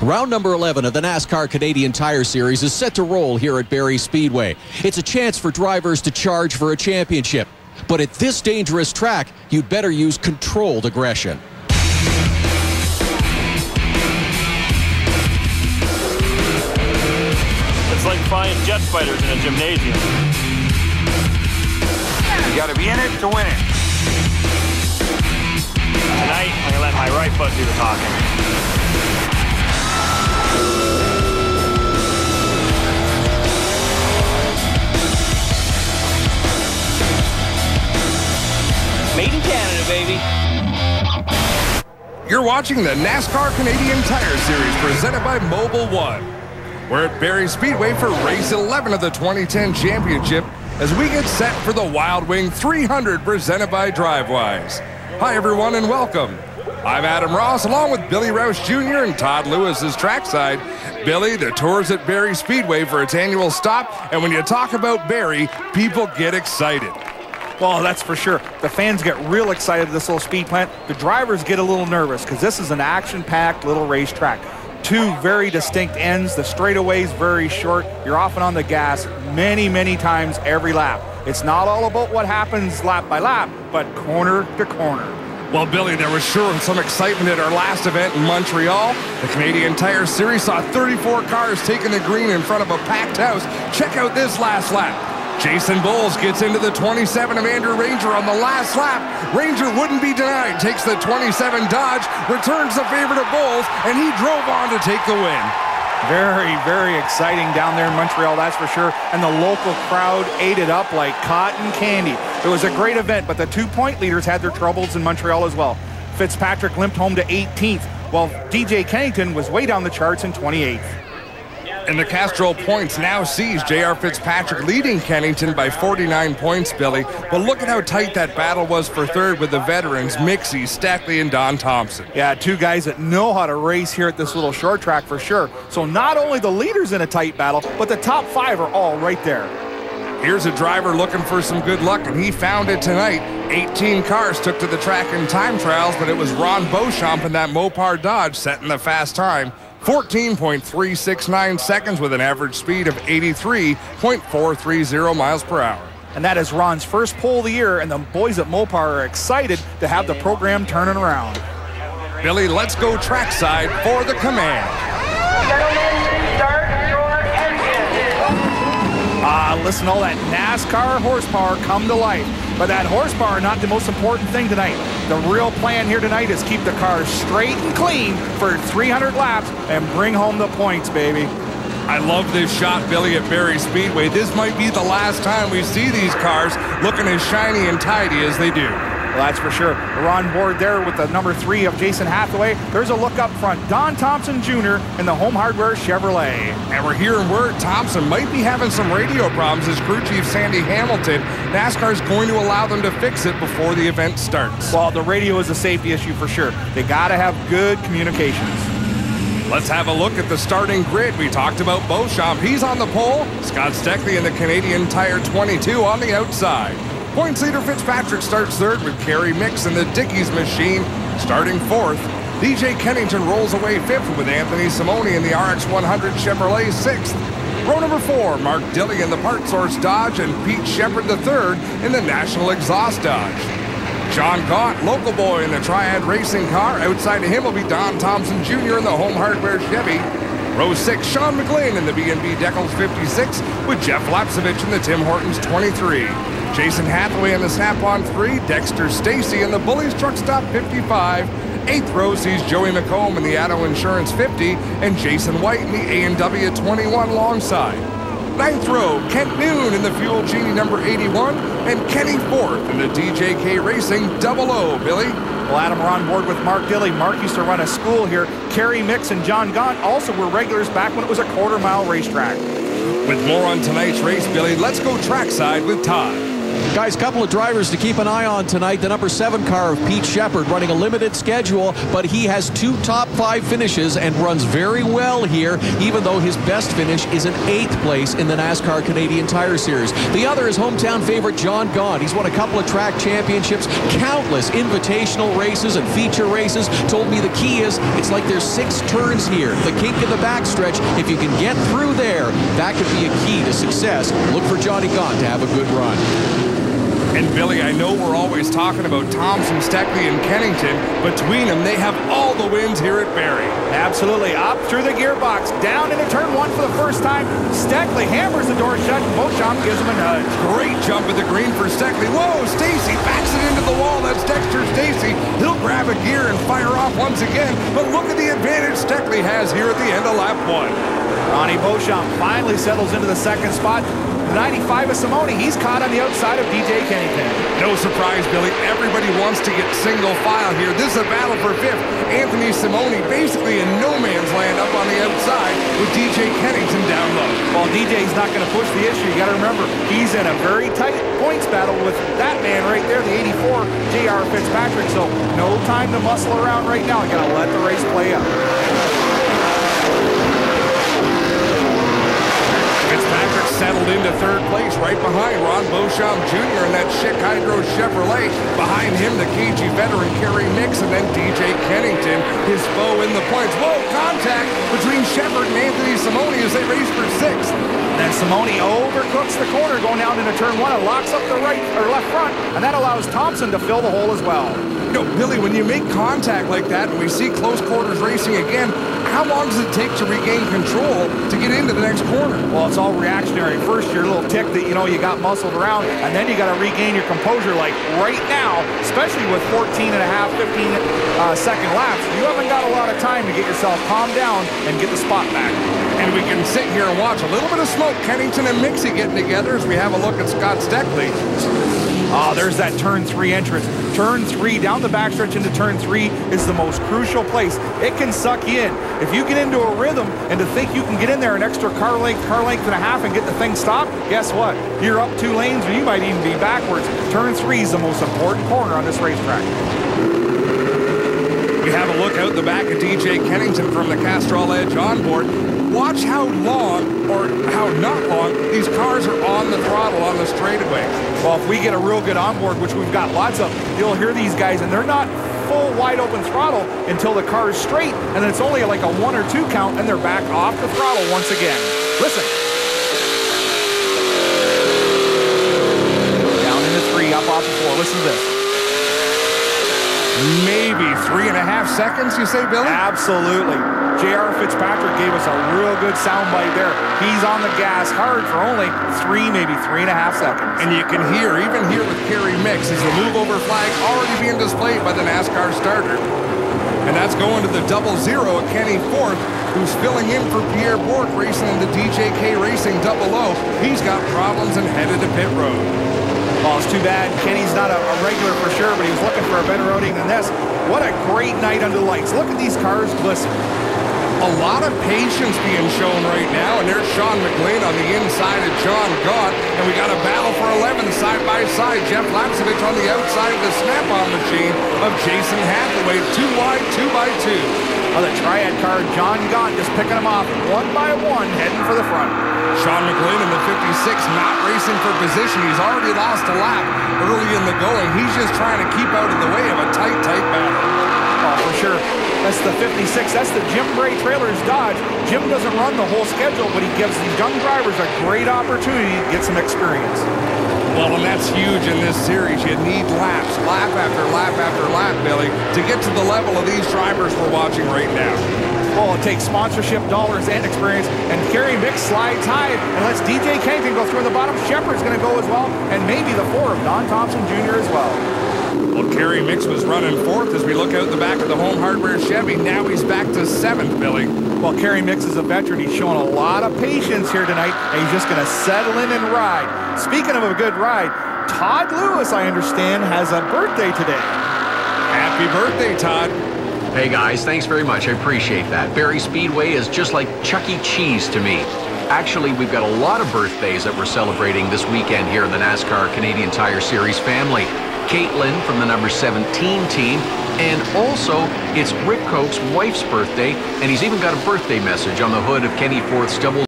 Round number 11 of the NASCAR Canadian Tire Series is set to roll here at Barrie Speedway. It's a chance for drivers to charge for a championship. But at this dangerous track, you'd better use controlled aggression. It's like flying jet fighters in a gymnasium. You got to be in it to win it. Tonight, I'm going to let my right foot do the talking. Made in Canada, baby. You're watching the NASCAR Canadian Tire Series presented by Mobil 1. We're at Barrie Speedway for race 11 of the 2010 championship as we get set for the Wild Wing 300 presented by Drivewise. Hi everyone and welcome. I'm Adam Ross along with Billy Roush Jr. and Todd Lewis is trackside. Billy, the tour's at Barrie Speedway for its annual stop, and when you talk about Barrie, people get excited. Well, that's for sure. The fans get real excited at this little speed plant. The drivers get a little nervous because this is an action-packed little racetrack. Two very distinct ends. The straightaway's very short. You're often on the gas many, many times every lap. It's not all about what happens lap by lap, but corner to corner. Well, Billy, there was sure some excitement at our last event in Montreal. The Canadian Tire Series saw 34 cars taking the green in front of a packed house. Check out this last lap. Jason Bowles gets into the 27 of Andrew Ranger on the last lap. Ranger wouldn't be denied, takes the 27 Dodge, returns the favor to Bowles, and he drove on to take the win. Very, very exciting down there in Montreal, that's for sure. And the local crowd ate it up like cotton candy. It was a great event, but the 2-point leaders had their troubles in Montreal as well. Fitzpatrick limped home to 18th, while DJ Kennington was way down the charts in 28th. And the Castrol points now sees JR Fitzpatrick leading Kennington by 49 points, Billy. But look at how tight that battle was for third with the veterans, Mixie, Stackley, and Don Thompson. Yeah, two guys that know how to race here at this little short track for sure. So not only the leaders in a tight battle, but the top 5 are all right there. Here's a driver looking for some good luck, and he found it tonight. 18 cars took to the track in time trials, but it was Ron Beauchamp in that Mopar Dodge setting the fast time. 14.369 seconds with an average speed of 83.430 miles per hour. And that is Ron's first pole of the year, and the boys at Mopar are excited to have the program turning around. Billy, let's go trackside for the command. Gentlemen, start your engine. Listen to all that NASCAR horsepower come to life. But that horsepower, not the most important thing tonight. The real plan here tonight is keep the cars straight and clean for 300 laps and bring home the points, baby. I love this shot, Billy, at Barrie Speedway. This might be the last time we see these cars looking as shiny and tidy as they do. Well, that's for sure. We're on board there with the number 3 of Jason Hathaway. There's a look up front. Don Thompson Jr. in the Home Hardware Chevrolet. And we're hearing word Thompson might be having some radio problems as crew chief Sandy Hamilton. NASCAR's going to allow them to fix it before the event starts. Well, the radio is a safety issue for sure. They got to have good communications. Let's have a look at the starting grid. We talked about Beauchamp. He's on the pole. Scott Steckley in the Canadian Tire 22 on the outside. Points leader Fitzpatrick starts third with Kerry Mix and the Dickies machine starting fourth. DJ Kennington rolls away fifth with Anthony Simone in the RX-100 Chevrolet sixth. Row number 4, Mark Dilley in the Part Source Dodge and Pete Shepard III in the National Exhaust Dodge. John Gaunt, local boy in the Triad Racing car. Outside of him will be Don Thompson Jr. in the Home Hardware Chevy. Row 6, Sean McLean in the B&B Decals 56 with Jeff Lapsevich in the Tim Hortons 23. Jason Hathaway in the Snap-on 3, Dexter Stacy in the Bullies Truck Stop 55. 8th row sees Joey McComb in the Addo Insurance 50 and Jason White in the A&W 21 alongside. 9th row, Kent Noon in the Fuel Genie number 81 and Kenny Forth in the DJK Racing 00, Billy. Well, Adam, we're on board with Mark Dilley. Mark used to run a school here. Kerry Mix and John Gaunt also were regulars back when it was a quarter-mile racetrack. With more on tonight's race, Billy, let's go trackside with Todd. Guys, a couple of drivers to keep an eye on tonight. The number 7 car of Pete Shepard running a limited schedule, but he has 2 top 5 finishes and runs very well here, even though his best finish is an 8th place in the NASCAR Canadian Tire Series. The other is hometown favorite John Gaunt. He's won a couple of track championships, countless invitational races and feature races. Told me the key is it's like there's 6 turns here. The kink in the backstretch, if you can get through there, that could be a key to success. Look for Johnny Gaunt to have a good run. And Billy, I know we're always talking about Thompson, Steckley, and Kennington. Between them, they have all the wins here at Barrie. Absolutely. Up through the gearbox, down into turn 1 for the first time. Steckley hammers the door shut, and Beauchamp gives him a nudge. Great jump at the green for Steckley. Whoa, Stacy backs it into the wall. That's Dexter Stacy. He'll grab a gear and fire off once again. But look at the advantage Steckley has here at the end of lap 1. Ronnie Beauchamp finally settles into the second spot. 95 of Simone, he's caught on the outside of DJ Kennington. No surprise, Billy. Everybody wants to get single file here. This is a battle for 5th. Anthony Simone basically in no man's land up on the outside with DJ Kennington down low. Well, DJ's not going to push the issue. You got to remember, he's in a very tight points battle with that man right there, the 84, JR Fitzpatrick. So no time to muscle around right now. You got to let the race play out. Fitzpatrick settled into 3rd place right behind Ron Beauchamp Jr. in that Schick Hydro Chevrolet. Behind him, the KG veteran Kerry Mix, and then DJ Kennington, his foe in the points. Whoa, contact between Shepard and Anthony Simone as they race for 6th. Then Simone overcooks the corner going down into turn 1 and locks up the right or left front, and that allows Thompson to fill the hole as well. You know, Billy, when you make contact like that and we see close quarters racing again, how long does it take to regain control to get into the next corner? Well, it's all reactionary. First, your little tick that, you know, you got muscled around, and then you got to regain your composure like right now, especially with 15 second laps. You haven't got a lot of time to get yourself calmed down and get the spot back. And we can sit here and watch a little bit of smoke. Kennington and Mixie getting together as we have a look at Scott Steckley. Oh, there's that turn 3 entrance. Turn 3 down the backstretch into turn 3 is the most crucial place. It can suck you in. If you get into a rhythm and to think you can get in there an extra car length and a half and get the thing stopped, guess what? You're up 2 lanes or you might even be backwards. Turn 3 is the most important corner on this racetrack. We have a look out the back of DJ Kennington from the Castrol Edge onboard. Watch how long, or how not long, these cars are on the throttle on the straightaway. Well, if we get a real good onboard, which we've got lots of, you'll hear these guys, and they're not full wide open throttle until the car is straight, and then it's only like a 1 or 2 count, and they're back off the throttle once again. Listen. Down into 3, up off the 4. Listen to this. Maybe 3.5 seconds, you say, Billy? Absolutely. JR Fitzpatrick gave us a real good soundbite there. He's on the gas hard for only 3, maybe 3.5 seconds. And you can hear, even here with Kerry Mix, is the move over flag already being displayed by the NASCAR starter. And that's going to the 0-0 of Kenny Forth, who's filling in for Pierre Bourque racing in the DJK Racing 00. He's got problems and headed to pit road. Well, it's too bad Kenny's not a regular for sure, but he was looking for a better outing than this. What a great night under the lights. Look at these cars glisten. A lot of patience being shown right now, and there's Sean McLean on the inside of John Gaunt, and we got a battle for 11 side by side. Jeff Lapsevich on the outside of the snap-on machine of Jason Hathaway, 2 wide, 2x2. Oh, the triad car, John Gaunt just picking them off 1 by 1, heading for the front. Sean McLean in the 56, not racing for position. He's already lost a lap early in the going. He's just trying to keep out of the way of a tight battle. Oh, for sure. That's the 56. That's the Jim Bray Trailers Dodge. Jim doesn't run the whole schedule, but he gives these young drivers a great opportunity to get some experience. Well, and that's huge in this series. You need laps, lap after lap after lap, Billy, to get to the level of these drivers we're watching right now. Well, it takes sponsorship dollars and experience, and Kerry Mix slides high and lets DJ Kennington go through in the bottom. Shepard's going to go as well, and maybe the 4 of Don Thompson Jr. as well. Well, Kerry Mix was running 4th as we look out the back of the Home Hardware Chevy. Now he's back to 7th, Billy. Well, Kerry Mix is a veteran. He's showing a lot of patience here tonight, and he's just going to settle in and ride. Speaking of a good ride, Todd Lewis, I understand, has a birthday today. Happy birthday, Todd. Hey guys, thanks very much. I appreciate that. Barrie Speedway is just like Chuck E. Cheese to me. Actually, we've got a lot of birthdays that we're celebrating this weekend here in the NASCAR Canadian Tire Series family. Caitlin from the number 17 team, and also it's Rick Koch's wife's birthday, and he's even got a birthday message on the hood of Kenny Forth's double